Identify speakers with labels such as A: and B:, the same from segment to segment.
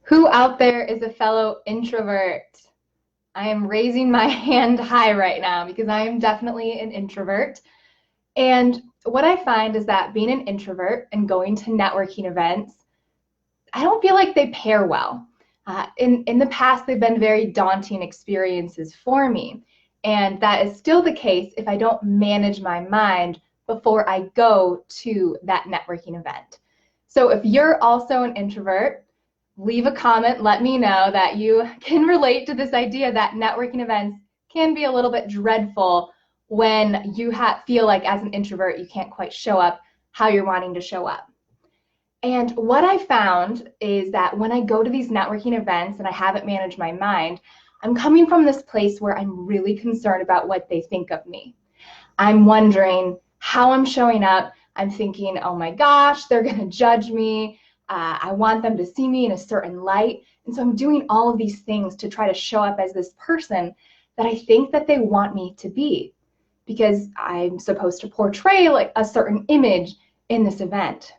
A: Who out there is a fellow introvert? I am raising my hand high right now because I am definitely an introvert. And what I find is that being an introvert and going to networking events, I don't feel like they pair well. In the past, they've been very daunting experiences for me. And that is still the case if I don't manage my mind before I go to that networking event. So if you're also an introvert, leave a comment, let me know that you can relate to this idea that networking events can be a little bit dreadful when you feel like as an introvert you can't quite show up how you're wanting to show up. And what I found is that when I go to these networking events and I haven't managed my mind, I'm coming from this place where I'm really concerned about what they think of me. I'm wondering how I'm showing up. I'm thinking, oh my gosh, they're going to judge me. I want them to see me in a certain light. And so I'm doing all of these things to try to show up as this person that I think that they want me to be, because I'm supposed to portray like a certain image in this event.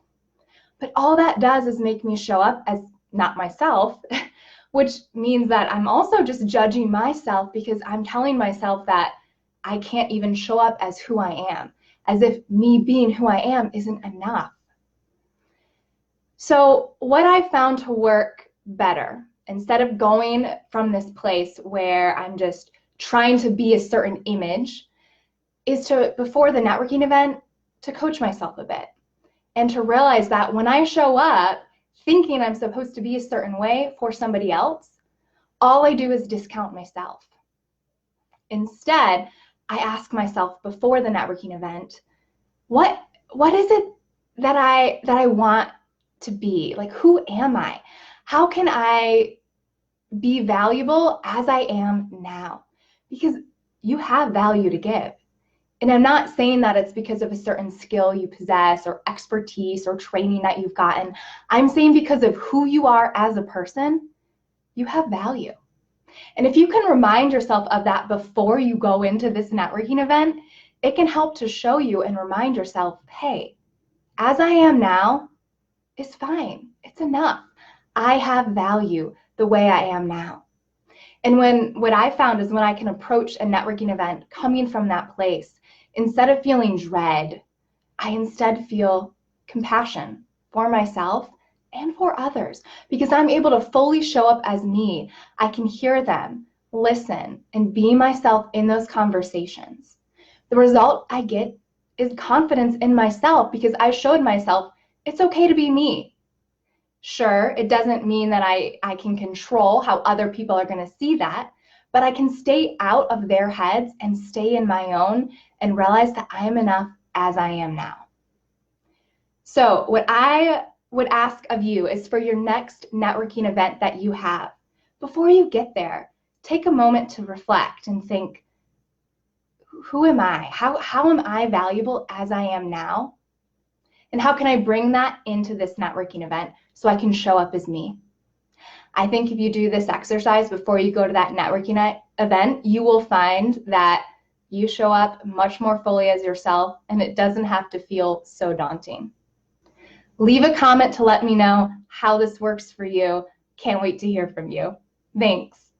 A: But all that does is make me show up as not myself, which means that I'm also just judging myself because I'm telling myself that I can't even show up as who I am, as if me being who I am isn't enough. So what I found to work better, instead of going from this place where I'm just trying to be a certain image, is to, before the networking event, to coach myself a bit and to realize that when I show up thinking I'm supposed to be a certain way for somebody else, all I do is discount myself. Instead, I ask myself before the networking event, what is it that I want to be? Like, who am I? How can I be valuable as I am now? Because you have value to give. And I'm not saying that it's because of a certain skill you possess or expertise or training that you've gotten. I'm saying because of who you are as a person, you have value. And if you can remind yourself of that before you go into this networking event, it can help to show you and remind yourself, hey, as I am now is fine. It's enough. I have value the way I am now. And what I found is when I can approach a networking event coming from that place, instead of feeling dread, I instead feel compassion for myself and for others, because I'm able to fully show up as me. I can hear them, listen, and be myself in those conversations. The result I get is confidence in myself because I showed myself it's okay to be me. Sure, it doesn't mean that I can control how other people are going to see that, but I can stay out of their heads and stay in my own and realize that I am enough as I am now. So what I would ask of you is for your next networking event that you have, before you get there, take a moment to reflect and think, who am I? How am I valuable as I am now? And how can I bring that into this networking event so I can show up as me? I think if you do this exercise before you go to that networking event, you will find that you show up much more fully as yourself, and it doesn't have to feel so daunting. Leave a comment to let me know how this works for you. Can't wait to hear from you. Thanks.